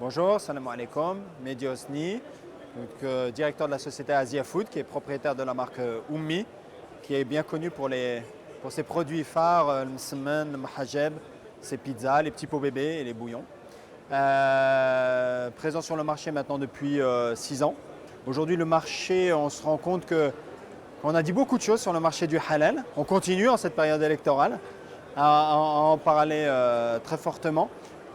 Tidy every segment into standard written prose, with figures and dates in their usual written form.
Bonjour, salam alaikum, Mehdi Hosni, directeur de la société Asia Food, qui est propriétaire de la marque Ummi, qui est bien connue pour ses produits phares, le msemen, le mahajeb, ses pizzas, les petits pots bébés et les bouillons. Présent sur le marché maintenant depuis 6 ans. Aujourd'hui, le marché, on se rend compte qu'on a dit beaucoup de choses sur le marché du halal. On continue en cette période électorale à en parler très fortement.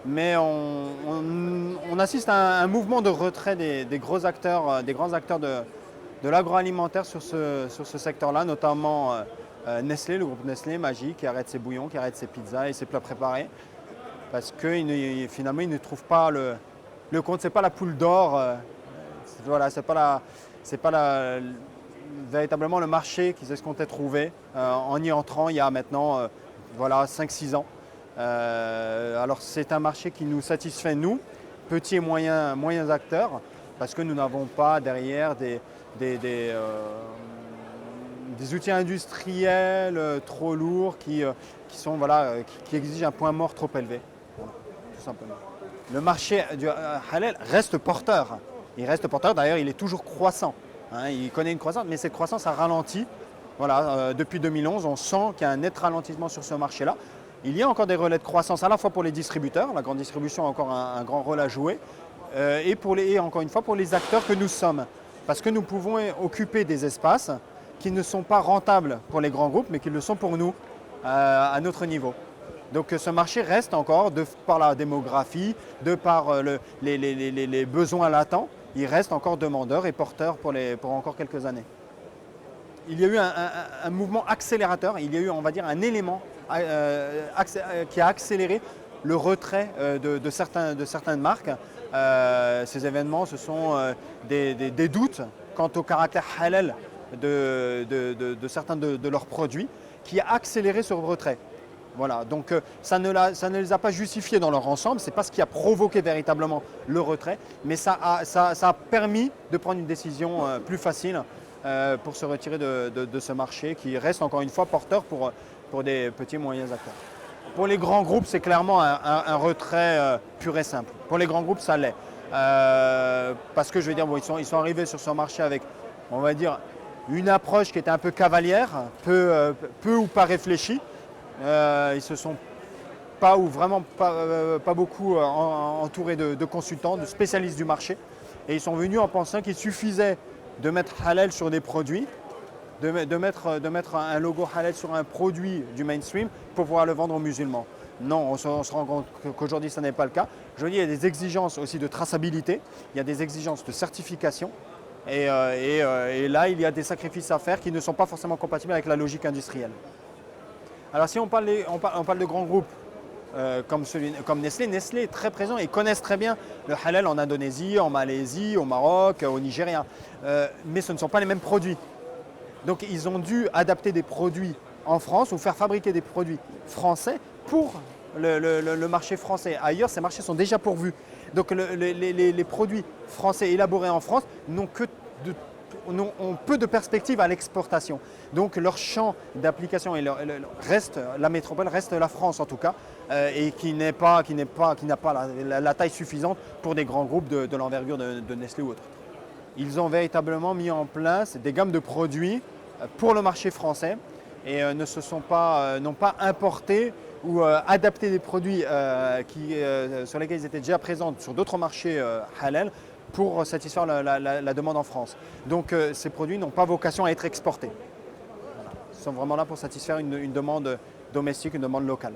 Mais on assiste à un mouvement de retrait des grands acteurs de l'agroalimentaire sur ce secteur-là, notamment Nestlé, le groupe Nestlé, Maggi, qui arrête ses bouillons, qui arrête ses pizzas et ses plats préparés. Parce que finalement, ils ne trouvent pas le compte, ce n'est pas la poule d'or, voilà, ce n'est pas véritablement le marché qu'ils escomptaient trouver en y entrant il y a maintenant voilà, 5-6 ans. Alors c'est un marché qui nous satisfait, nous, petits et moyens acteurs, parce que nous n'avons pas derrière des outils industriels trop lourds qui exigent un point mort trop élevé, voilà, tout simplement. Le marché du halal reste porteur. Il reste porteur, d'ailleurs il est toujours croissant. Hein, il connaît une croissance, mais cette croissance a ralenti. Voilà, depuis 2011, on sent qu'il y a un net ralentissement sur ce marché-là. Il y a encore des relais de croissance à la fois pour les distributeurs, la grande distribution a encore un grand rôle à jouer, et encore une fois pour les acteurs que nous sommes. Parce que nous pouvons occuper des espaces qui ne sont pas rentables pour les grands groupes, mais qui le sont pour nous, à notre niveau. Donc ce marché reste encore, de par la démographie, de par les besoins latents, il reste encore demandeur et porteur pour encore quelques années. Il y a eu un mouvement accélérateur, il y a eu, on va dire, un élément qui a accéléré le retrait de certaines marques. Ces événements, ce sont des doutes quant au caractère halal de certains de leurs produits qui a accéléré ce retrait. Voilà, donc ça ne les a pas justifiés dans leur ensemble, ce n'est pas ce qui a provoqué véritablement le retrait, mais ça a permis de prendre une décision plus facile pour se retirer de ce marché qui reste encore une fois porteur pour des petits et moyens acteurs. Pour les grands groupes, c'est clairement un retrait pur et simple. Pour les grands groupes, ça l'est. Parce que je veux dire, bon, ils sont arrivés sur ce marché avec, on va dire, une approche qui était un peu cavalière, peu ou pas réfléchie. Ils se sont pas ou vraiment pas beaucoup entourés de consultants, de spécialistes du marché. Et ils sont venus en pensant qu'il suffisait de mettre halal sur des produits, de mettre un logo halal sur un produit du mainstream pour pouvoir le vendre aux musulmans. Non, on se rend compte qu'aujourd'hui, ce n'est pas le cas. Je veux dire, il y a des exigences aussi de traçabilité, il y a des exigences de certification. Et là, il y a des sacrifices à faire qui ne sont pas forcément compatibles avec la logique industrielle. Alors si on parle de grands groupes comme Nestlé, Nestlé est très présent et connaissent très bien le halal en Indonésie, en Malaisie, au Maroc, au Nigeria. Mais ce ne sont pas les mêmes produits. Donc ils ont dû adapter des produits en France ou faire fabriquer des produits français pour le marché français. Ailleurs, ces marchés sont déjà pourvus. Donc les produits français élaborés en France ont peu de perspectives à l'exportation. Donc leur champ d'application la métropole reste la France en tout cas, et qui n'a pas la taille suffisante pour des grands groupes de l'envergure de Nestlé ou autres. Ils ont véritablement mis en place des gammes de produits pour le marché français et n'ont pas importé ou adapté des produits sur lesquels ils étaient déjà présents sur d'autres marchés halal pour satisfaire la demande en France. Donc ces produits n'ont pas vocation à être exportés. Voilà. Ils sont vraiment là pour satisfaire une demande domestique, une demande locale.